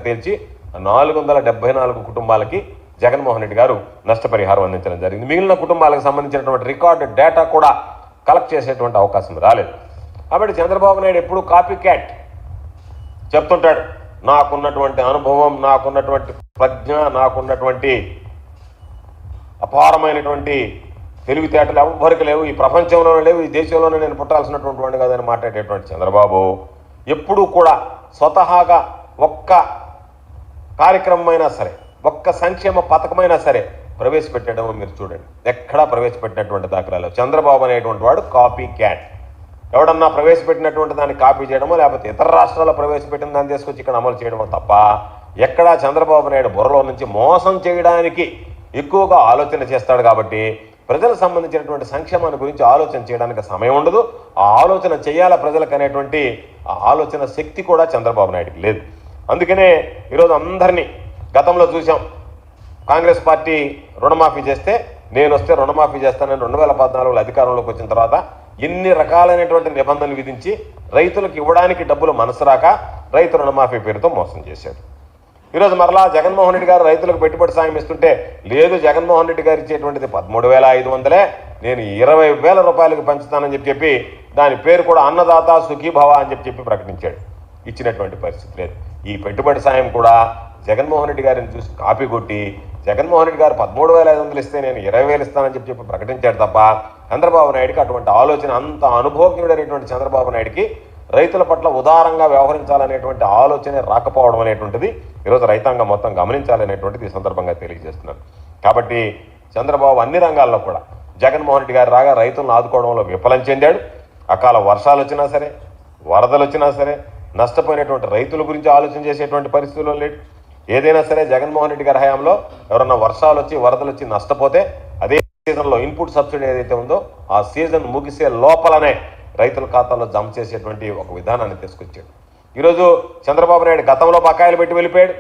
తేల్చి 474 కుటుంబాలకి జగన్మోహన్ రెడ్డి గారు నష్టపరిహారం అందించడం జరిగింది. మిగిలిన కుటుంబాలకు సంబంధించినటువంటి రికార్డు డేటా కూడా కలెక్ట్ చేసేటువంటి అవకాశం రాలేదు. కాబట్టి చంద్రబాబు నాయుడు ఎప్పుడు కాపీ క్యాట్ చెప్తుంటాడు, నాకున్నటువంటి అనుభవం, నాకున్నటువంటి ప్రజ్ఞ, నాకున్నటువంటి అపారమైనటువంటి తెలివితేటలు ఎవ్వరికి లేవు, ఈ ప్రపంచంలోనే లేవు, ఈ దేశంలోనే నేను పుట్టాల్సినటువంటి వాడిని కాదని మాట్లాడేటువంటి చంద్రబాబు ఎప్పుడూ కూడా స్వతహాగా ఒక్క కార్యక్రమమైనా సరే, ఒక్క సంక్షేమ పథకమైనా సరే ప్రవేశపెట్టడం మీరు చూడండి, ఎక్కడా ప్రవేశపెట్టినటువంటి దాఖలాలు. చంద్రబాబు అనేటువంటి వాడు కాపీ క్యాట్. ఎవడన్నా ప్రవేశపెట్టినటువంటి దాన్ని కాపీ చేయడమో లేకపోతే ఇతర రాష్ట్రాల్లో ప్రవేశపెట్టిన దాన్ని తీసుకొచ్చి ఇక్కడ అమలు చేయడమో తప్ప ఎక్కడా చంద్రబాబు నాయుడు బుర్రలో నుంచి మోసం చేయడానికి ఎక్కువగా ఆలోచన చేస్తాడు. కాబట్టి ప్రజలకు సంబంధించినటువంటి సంక్షేమాన్ని గురించి ఆలోచన చేయడానికి సమయం ఉండదు. ఆ ఆలోచన చేయాల ప్రజలకు అనేటువంటి ఆ ఆలోచన శక్తి కూడా చంద్రబాబు నాయుడుకి లేదు. అందుకనే ఈరోజు అందరినీ గతంలో చూసాం, కాంగ్రెస్ పార్టీ రుణమాఫీ చేస్తే నేను వస్తే రుణమాఫీ చేస్తానని 2014లో అధికారంలోకి వచ్చిన తర్వాత ఎన్ని రకాలైనటువంటి నిబంధనలు విధించి రైతులకు ఇవ్వడానికి డబ్బులు మనసు రాక రైతు రుణమాఫీ పేరుతో మోసం చేశాడు. ఈరోజు మరలా జగన్మోహన్ రెడ్డి గారు రైతులకు పెట్టుబడి సాయం ఇస్తుంటే లేదు, జగన్మోహన్ రెడ్డి గారు ఇచ్చేటువంటిది 13,500, నేను 20,000 రూపాయలకు పంచుతానని చెప్పి దాని పేరు కూడా అన్నదాత సుఖీభవ అని చెప్పి ప్రకటించాడు. ఇచ్చినటువంటి పరిస్థితి లేదు. ఈ పెట్టుబడి సాయం కూడా జగన్మోహన్ రెడ్డి గారిని చూసి కాపీ కొట్టి జగన్మోహన్ రెడ్డి గారు 13,500 ఇస్తే నేను 20,000 ఇస్తానని చెప్పి ప్రకటించాడు తప్ప చంద్రబాబు నాయుడికి అటువంటి ఆలోచన, అంత అనుభవజ్ఞుడైనటువంటి చంద్రబాబు నాయుడికి రైతుల పట్ల ఉదారంగా వ్యవహరించాలనేటువంటి ఆలోచన రాకపోవడం అనేటువంటిది ఈరోజు రైతాంగం మొత్తం గమనించాలనేటువంటిది ఈ సందర్భంగా తెలియజేస్తున్నాను. కాబట్టి చంద్రబాబు అన్ని రంగాల్లో కూడా జగన్మోహన్ రెడ్డి గారు రాగా రైతులను ఆదుకోవడంలో విఫలం చెందాడు. అకాల వర్షాలు వచ్చినా సరే, వరదలు వచ్చినా సరే నష్టపోయినటువంటి రైతుల గురించి ఆలోచన చేసేటువంటి పరిస్థితుల్లో లేడు. ఏదైనా సరే జగన్మోహన్ రెడ్డి గారి హయాంలో ఎవరన్నా వర్షాలు వచ్చి వరదలు వచ్చి నష్టపోతే అదే సీజన్లో ఇన్పుట్ సబ్సిడీ ఏదైతే ఉందో ఆ సీజన్ ముగిసే లోపలనే రైతుల ఖాతాలో జమ చేసేటువంటి ఒక విధానాన్ని తీసుకొచ్చాడు. ఈరోజు చంద్రబాబు నాయుడు గతంలో బకాయిలు పెట్టి వెళ్ళిపోయాడు.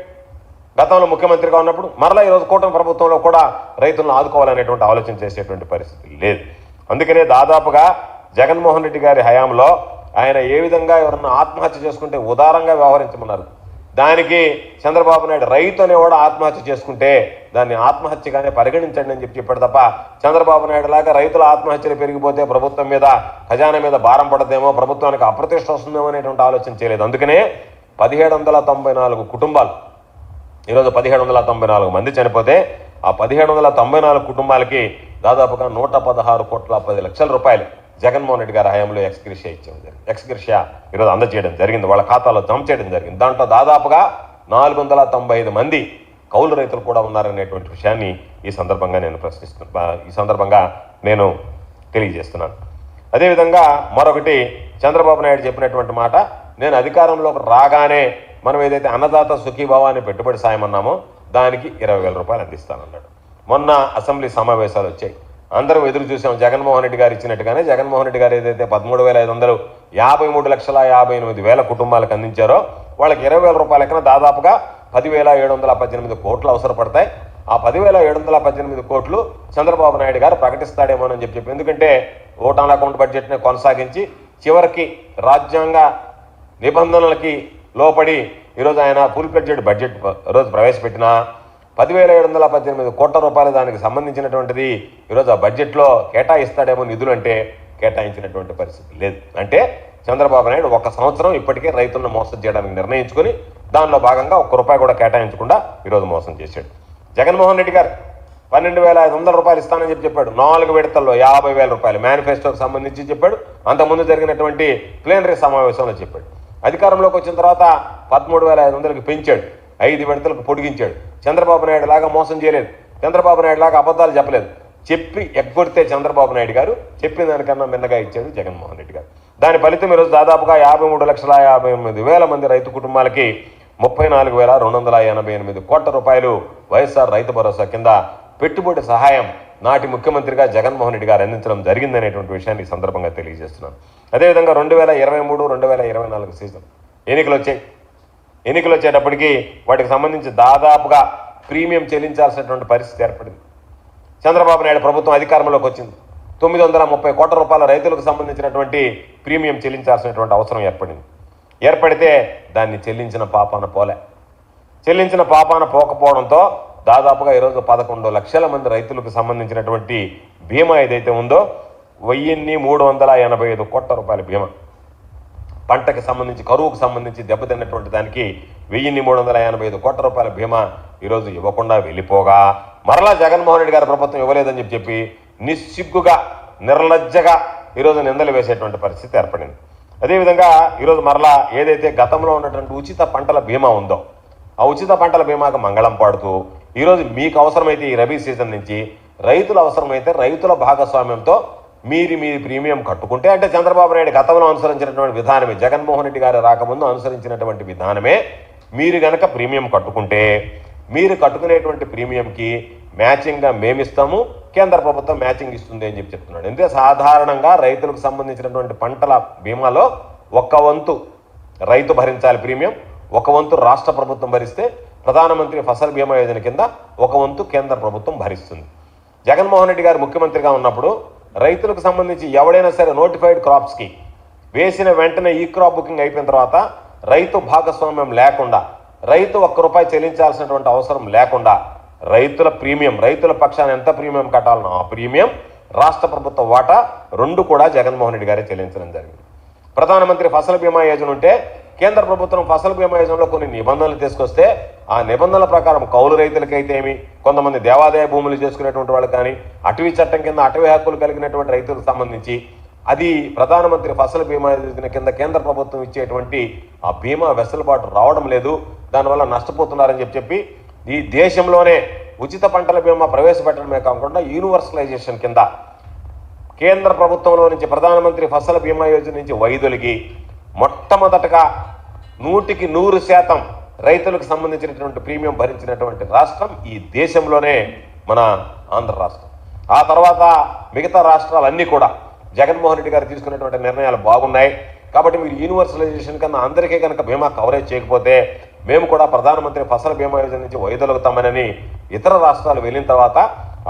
గతంలో ముఖ్యమంత్రిగా ఉన్నప్పుడు మరలా ఈరోజు కూటమి ప్రభుత్వంలో కూడా రైతులను ఆదుకోవాలనేటువంటి ఆలోచన చేసేటువంటి పరిస్థితి లేదు. అందుకనే దాదాపుగా జగన్మోహన్ రెడ్డి గారి హయాంలో ఆయన ఏ విధంగా ఎవరన్నా ఆత్మహత్య చేసుకుంటే ఉదారంగా వ్యవహరించమన్నారు. దానికి చంద్రబాబు నాయుడు రైతు అనేవాడు ఆత్మహత్య చేసుకుంటే దాన్ని ఆత్మహత్యగానే పరిగణించండి అని చెప్పాడు తప్ప చంద్రబాబు నాయుడు లాగా రైతుల ఆత్మహత్యలు పెరిగిపోతే ప్రభుత్వం మీద, ఖజానా మీద భారం పడదేమో, ప్రభుత్వానికి అప్రతిష్ట వస్తుందేమో అనేటువంటి ఆలోచన చేయలేదు. అందుకనే 1794 కుటుంబాలు, ఈరోజు 1794 మంది చనిపోతే ఆ 1794 కుటుంబాలకి దాదాపుగా 116,10,00,000 రూపాయలు జగన్మోహన్ రెడ్డి గారి హయాంలో ఎక్స్గ్రేషియా ఇచ్చాం జరిగింది. ఎక్స్గ్రేషియా ఈరోజు అందజేయడం జరిగింది, వాళ్ళ ఖాతాలో జమ చేయడం జరిగింది. దాంట్లో దాదాపుగా 495 మంది కౌలు రైతులు కూడా ఉన్నారనేటువంటి విషయాన్ని ఈ సందర్భంగా నేను తెలియజేస్తున్నాను. అదేవిధంగా మరొకటి చంద్రబాబు నాయుడు చెప్పినటువంటి మాట, నేను అధికారంలోకి రాగానే మనం ఏదైతే అన్నదాత సుఖీభావాన్ని పెట్టుబడి సాయం అన్నామో దానికి 20,000 రూపాయలు అందిస్తానన్నాడు. మొన్న అసెంబ్లీ సమావేశాలు వచ్చాయి, అందరం ఎదురు చూసాం. జగన్మోహన్ రెడ్డి గారు ఇచ్చినట్టుగానే జగన్మోహన్ రెడ్డి గారు ఏదైతే 13,500 53,58,000 కుటుంబాలకు అందించారో వాళ్ళకి 20,000 రూపాయల లెక్కన దాదాపుగా 10,718 కోట్లు అవసరపడతాయి. ఆ 10,718 కోట్లు చంద్రబాబు నాయుడు గారు ప్రకటిస్తాడేమోనని చెప్పి, ఎందుకంటే ఓటాన్ అకౌంట్ బడ్జెట్ని కొనసాగించి చివరికి రాజ్యాంగ నిబంధనలకి లోపడి ఈరోజు ఆయన ఫుల్ ఫ్లెడ్జెడ్ బడ్జెట్ రోజు ప్రవేశపెట్టిన 10,718 కోట్ల రూపాయలు దానికి సంబంధించినటువంటిది ఈరోజు ఆ బడ్జెట్లో కేటాయిస్తాడేమో నిధులు అంటే కేటాయించినటువంటి పరిస్థితి లేదు. అంటే చంద్రబాబు నాయుడు 1 సంవత్సరం ఇప్పటికే రైతులను మోసం చేయడానికి నిర్ణయించుకొని దానిలో భాగంగా 1 రూపాయి కూడా కేటాయించకుండా ఈరోజు మోసం చేశాడు. జగన్మోహన్ రెడ్డి గారు 12,500 రూపాయలు ఇస్తానని చెప్పాడు. 4 విడతల్లో 50,000 రూపాయలు మేనిఫెస్టోకి సంబంధించి చెప్పాడు. అంతకుముందు జరిగినటువంటి ప్లేనరీ సమావేశంలో చెప్పాడు. అధికారంలోకి వచ్చిన తర్వాత 13,500కి పెంచాడు, 5 విడతలకు పొడిగించాడు. చంద్రబాబు నాయుడు లాగా మోసం చేయలేదు, చంద్రబాబు నాయుడు లాగా అబద్ధాలు చెప్పలేదు. చెప్పి ఎగ్గొడితే చంద్రబాబు నాయుడు గారు చెప్పిన దానికన్నా మిన్నగా ఇచ్చాడు జగన్మోహన్ రెడ్డి గారు. దాని ఫలితం ఈరోజు దాదాపుగా 53,58,000 మంది రైతు కుటుంబాలకి 34,288 కోట్ల రూపాయలు వైఎస్ఆర్ రైతు భరోసా కింద పెట్టుబడి సహాయం నాటి ముఖ్యమంత్రిగా జగన్మోహన్ రెడ్డి గారు అందించడం జరిగిందనేటువంటి విషయాన్ని ఈ సందర్భంగా తెలియజేస్తున్నాను. అదేవిధంగా 2023-2024 సీజన్ ఎన్నికలు వచ్చేటప్పటికి వాటికి సంబంధించి దాదాపుగా ప్రీమియం చెల్లించాల్సినటువంటి పరిస్థితి ఏర్పడింది. చంద్రబాబు నాయుడు ప్రభుత్వం అధికారంలోకి వచ్చింది. 930 కోట్ల రూపాయల రైతులకు సంబంధించినటువంటి ప్రీమియం చెల్లించాల్సినటువంటి అవసరం ఏర్పడితే దాన్ని చెల్లించిన పాపాన పోలే. చెల్లించిన పాపాన పోకపోవడంతో దాదాపుగా ఈరోజు 11 లక్షల మంది రైతులకు సంబంధించినటువంటి బీమా ఏదైతే ఉందో 1385 కోట్ల రూపాయల బీమా, పంటకి సంబంధించి కరువుకు సంబంధించి దెబ్బతిన్నటువంటి దానికి 1385 కోట్ల రూపాయల బీమా ఈరోజు ఇవ్వకుండా వెళ్ళిపోగా మరలా జగన్మోహన్ రెడ్డి గారి ప్రభుత్వం ఇవ్వలేదని చెప్పి నిస్సిగ్గుగా నిర్లజ్జగా ఈరోజు నిందలు వేసేటువంటి పరిస్థితి ఏర్పడింది. అదేవిధంగా ఈరోజు మరలా ఏదైతే గతంలో ఉన్నటువంటి ఉచిత పంటల బీమా ఉందో ఆ ఉచిత పంటల బీమాకు మంగళం పాడుతూ ఈరోజు మీకు అవసరమైతే ఈ రబీ సీజన్ నుంచి రైతులు అవసరమైతే రైతుల భాగస్వామ్యంతో మీరు ప్రీమియం కట్టుకుంటే, అంటే చంద్రబాబు నాయుడు గతంలో అనుసరించినటువంటి విధానమే, జగన్మోహన్ రెడ్డి గారు రాకముందు అనుసరించినటువంటి విధానమే, మీరు గనక ప్రీమియం కట్టుకుంటే మీరు కట్టుకునేటువంటి ప్రీమియంకి మ్యాచింగ్గా మేమిస్తాము, కేంద్ర ప్రభుత్వం మ్యాచింగ్ ఇస్తుంది అని చెప్తున్నాడు. ఎందుకంటే సాధారణంగా రైతులకు సంబంధించినటువంటి పంటల బీమాలో 1 వంతు రైతు భరించాలి ప్రీమియం, 1 వంతు రాష్ట్ర ప్రభుత్వం భరిస్తే ప్రధానమంత్రి ఫసల్ బీమా యోజన కింద 1 వంతు కేంద్ర ప్రభుత్వం భరిస్తుంది. జగన్మోహన్ రెడ్డి గారు ముఖ్యమంత్రిగా ఉన్నప్పుడు రైతులకు సంబంధించి ఎవడైనా సరే నోటిఫైడ్ క్రాప్స్కి వేసిన వెంటనే ఈ క్రాప్ బుకింగ్ అయిపోయిన తర్వాత రైతు భాగస్వామ్యం లేకుండా, రైతు 1 రూపాయి చెల్లించాల్సినటువంటి అవసరం లేకుండా రైతుల ప్రీమియం, రైతుల పక్షాన ఎంత ప్రీమియం కట్టాలనో ఆ ప్రీమియం, రాష్ట్ర ప్రభుత్వ వాటా 2 కూడా జగన్మోహన్ రెడ్డి గారే చెల్లించడం జరిగింది. ప్రధానమంత్రి ఫసల్ బీమా యోజన ఉంటే కేంద్ర ప్రభుత్వం ఫసల్ బీమా యోజనలో కొన్ని నిబంధనలు తీసుకొస్తే ఆ నిబంధనల ప్రకారం కౌలు రైతులకైతే ఏమి, కొంతమంది దేవాదాయ భూములు చేసుకునేటువంటి వాళ్ళు కానీ, అటవీ చట్టం కింద అటవీ హక్కులు కలిగినటువంటి రైతులకు సంబంధించి అది ప్రధానమంత్రి ఫసల్ బీమా యోజన కింద కేంద్ర ప్రభుత్వం ఇచ్చేటువంటి ఆ బీమా వెసులుబాటు రావడం లేదు, దానివల్ల నష్టపోతున్నారని చెప్పి ఈ దేశంలోనే ఉచిత పంటల బీమా ప్రవేశపెట్టడమే కాకుండా యూనివర్సలైజేషన్ కింద కేంద్ర ప్రభుత్వంలో నుంచి ప్రధానమంత్రి ఫసల్ బీమా యోజన నుంచి వైదొలిగి మొట్టమొదటగా 100% రైతులకు సంబంధించినటువంటి ప్రీమియం భరించినటువంటి రాష్ట్రం ఈ దేశంలోనే మన ఆంధ్ర రాష్ట్రం. ఆ తర్వాత మిగతా రాష్ట్రాలన్నీ కూడా జగన్మోహన్ రెడ్డి గారు తీసుకున్నటువంటి నిర్ణయాలు బాగున్నాయి కాబట్టి మీరు యూనివర్సలైజేషన్ కన్నా అందరికీ కనుక బీమా కవరేజ్ చేయకపోతే మేము కూడా ప్రధానమంత్రి ఫసల్ బీమా యోజన నుంచి వైదొలుగుతామని ఇతర రాష్ట్రాలు వెళ్ళిన తర్వాత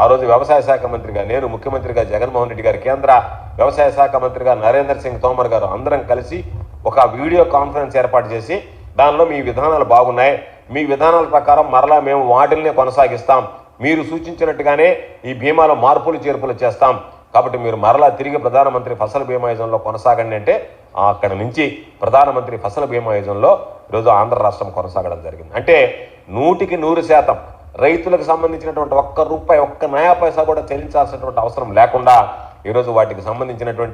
ఆ రోజు వ్యవసాయ శాఖ మంత్రిగా నేను, ముఖ్యమంత్రిగా జగన్మోహన్ రెడ్డి గారు, కేంద్ర వ్యవసాయ శాఖ మంత్రిగా నరేంద్ర సింగ్ తోమర్ గారు అందరం కలిసి ఒక వీడియో కాన్ఫరెన్స్ ఏర్పాటు చేసి దానిలో మీ విధానాలు బాగున్నాయి, మీ విధానాల ప్రకారం మరలా మేము వాటిల్నే కొనసాగిస్తాం, మీరు సూచించినట్టుగానే ఈ బీమాలో మార్పులు చేర్పులు చేస్తాం, కాబట్టి మీరు మరలా తిరిగి ప్రధానమంత్రి ఫసల్ బీమా యోజనలో కొనసాగండి అంటే అక్కడ నుంచి ప్రధానమంత్రి ఫసల్ బీమా యోజనలో ఈరోజు ఆంధ్ర రాష్ట్రం కొనసాగడం జరిగింది. అంటే 100% రైతులకు సంబంధించినటువంటి 1 రూపాయి 1 నయా పైసా కూడా చెల్లించాల్సినటువంటి అవసరం లేకుండా ఈరోజు వాటికి సంబంధించినటువంటి